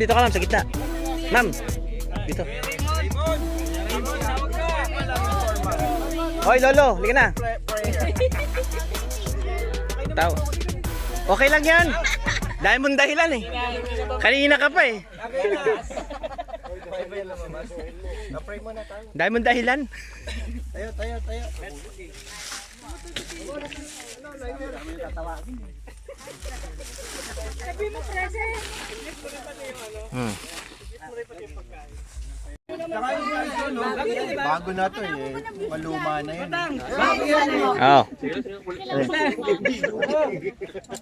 dito ka ma'am, sa gitna. Ma'am, dito. Hoy, Lolo, halika na. Tao. Okay lang yan. Dahil mong dahilan eh. Kanina ka pa eh. Dahil mong dahilan. Tayo. Sabi mo, present. Bago na to eh. Maluma na yun. Oh.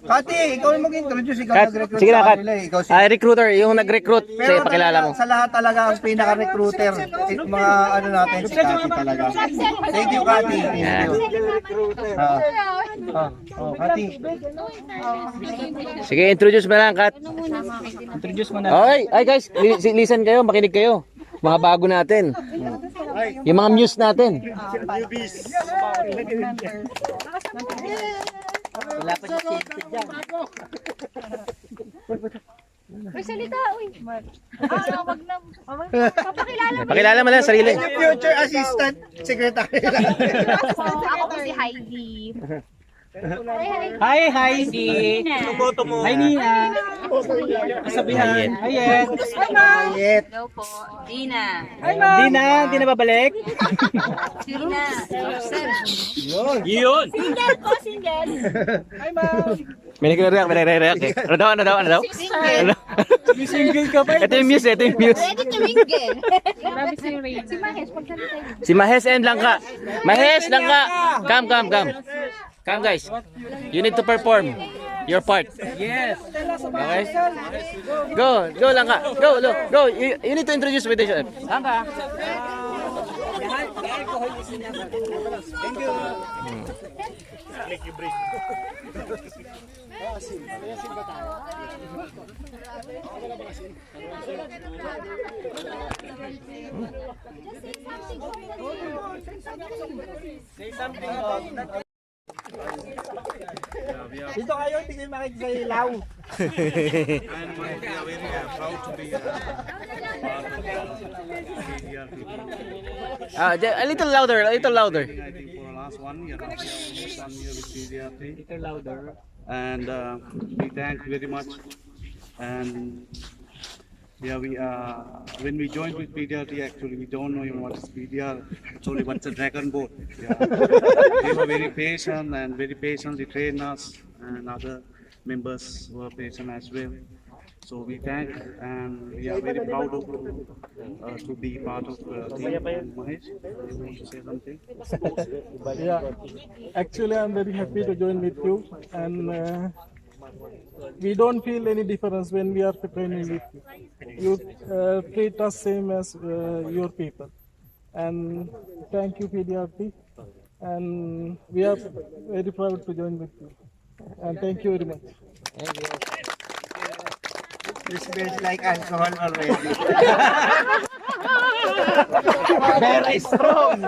Kati, ikaw yung mag-introduce. Ikaw Kat, nag-recruit sige na, sa Kat. kanila eh. Ikaw si... Ay, recruiter, yung nag-recruit. Sige, pakilala mo. Sa lahat talaga, ang pinaka-recruiter. Mga ano natin, si Kati talaga. Thank you, Kati. Thank you. Kati. Sige, introduce mo lang, Kat. Introduce mo na. Okay, ay guys, listen kayo, makinig kayo. Mga bago natin. Yung mga muse natin. Wala pa siya dyan. Salita, uy. Wag na. Papakilala mo. Pakilala mo lang sarili. Future Assistant Secretary. Ako si Heidi. Hi, Heidi. Hi, Nina. Kasabihan. Hi, Ed. Mayet. Hello po. Dina. Hi, Ma'am. Dina, di na babalik? Dina. Yun. Single po, single. Hi, Ma'am. May nagre-react eh. Ano daw? Ano? Single ka pa. Ito yung muse. Ready to mingle. Grabe si Ray. Si Mahesh, pagsalita yun. Si Mahes and Langka. Mahes, Langka. Come. Come guys. You need to perform your part. Yes. Okay? Go Langka. Go. You need to introduce with this. Langka. Say something. Dito kayo, hindi kayo makikita sa ilaw. And we are very proud to be part of A little louder. I think for the last 1 year, now we are almost 1 year with PDRT. Little louder. And we thank very much. And yeah, when we joined with PDRT, actually we don't know even what is PDR. Actually, what's a dragon boat? Yeah. They were very patient and very patiently trained us, and other members were patient as well. So we thank, and we are very proud of to be part of team. Mahesh, you want to say something? Yeah, actually I'm very happy to join with you, and we don't feel any difference when we are training with you. You treat us same as your people, and thank you PDRT, and we are very proud to join with you, and thank you very much. This smells like alcohol already. Very strong.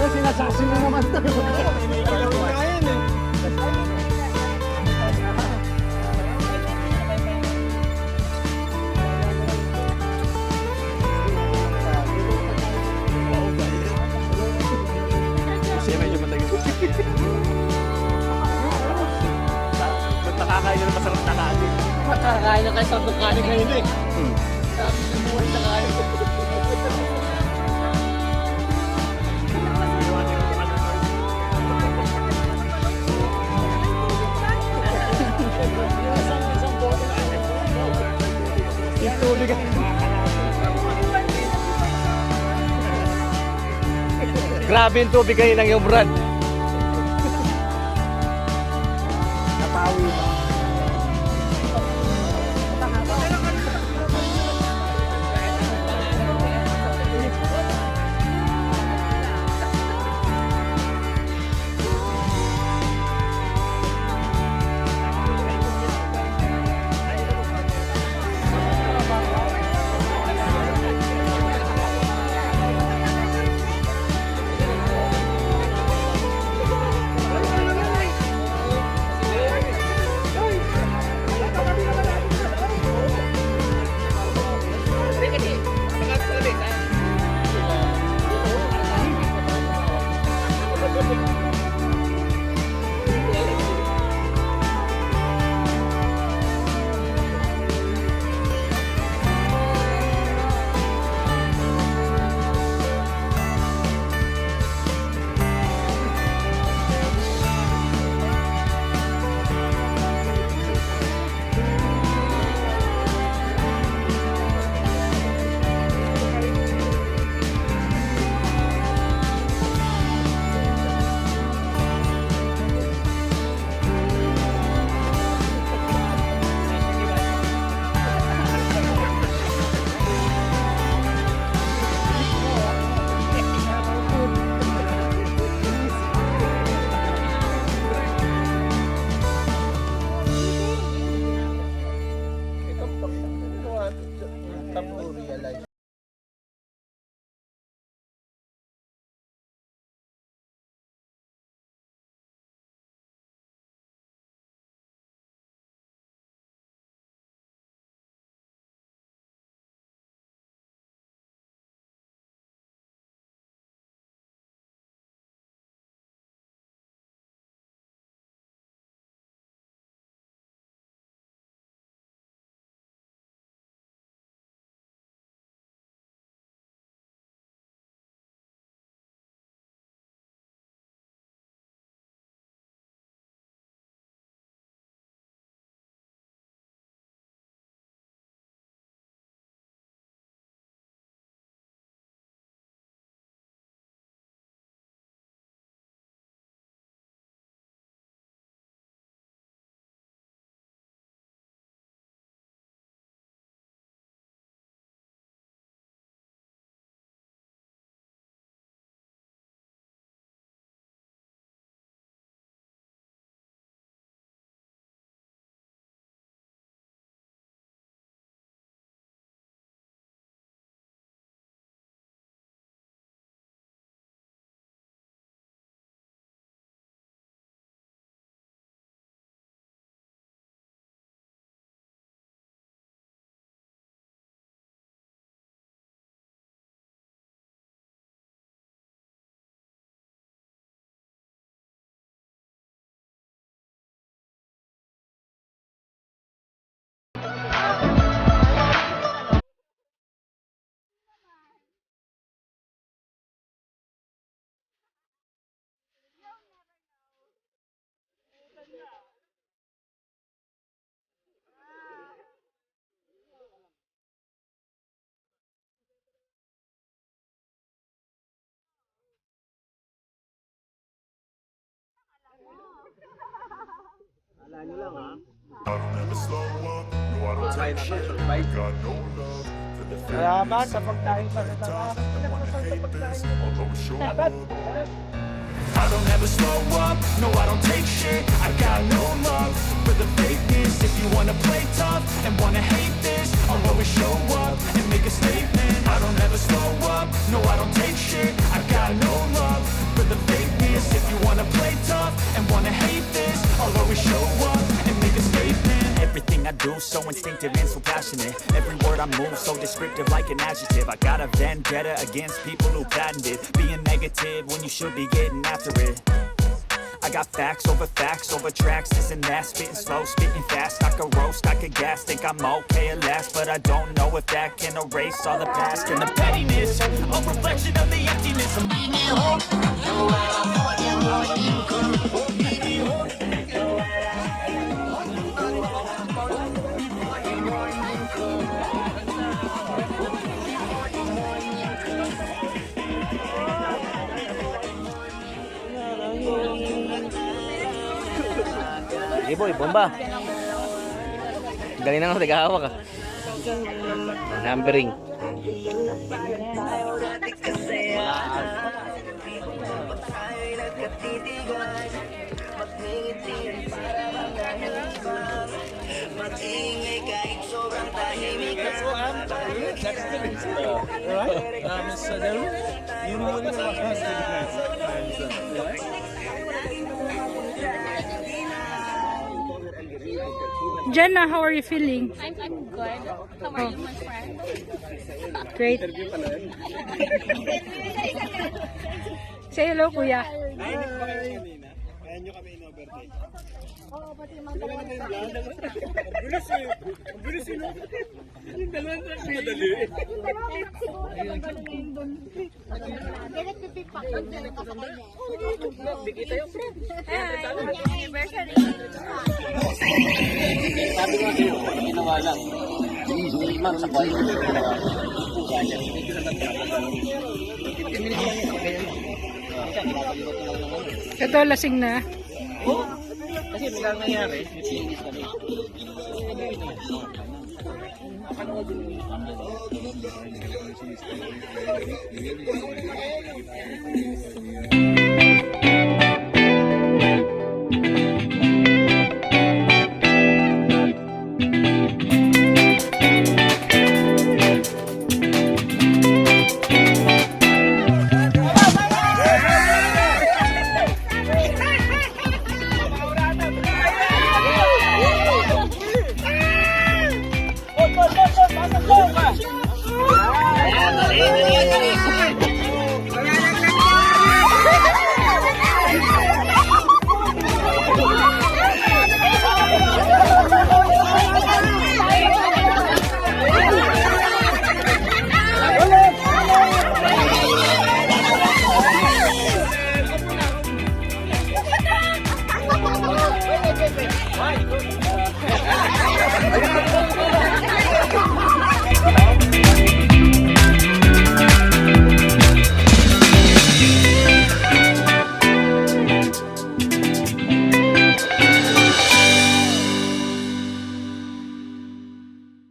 Sinasasin mo naman ito. Kakain na kayo sa kanin ngayon eh. Sabi ng buhay na kain. Grabe yung tubig kayo ng yung Brad. Napawi ba? Salamat sa pagkain pa rin. I don't ever slow up, no I don't take shit. I got no love for the fakeness. If you wanna play tough and wanna hate this, I'll always show up and make a statement. I don't ever slow up, no I don't take shit. I got no love for the fakeness. If you wanna play tough and wanna hate this, I'll always show up and make a statement. Everything I do so instinctive and so passionate. Every word I move so descriptive like an adjective. I got a vendetta against people who patented being negative when you should be getting after it. I got facts over tracks, this and that, spitting slow, spitting fast. I could roast, I could gas, think I'm okay at last, but I don't know if that can erase all the past and the pettiness, a reflection of the emptiness. Sige boy, bomba. Galing na nga, tagahawak ka. Numbering. Jenna, how are you feeling? I'm good. How are you, my friend? Great. Say hello, kuya. Ito, lasing na. Kasi biglang nangyari. Why?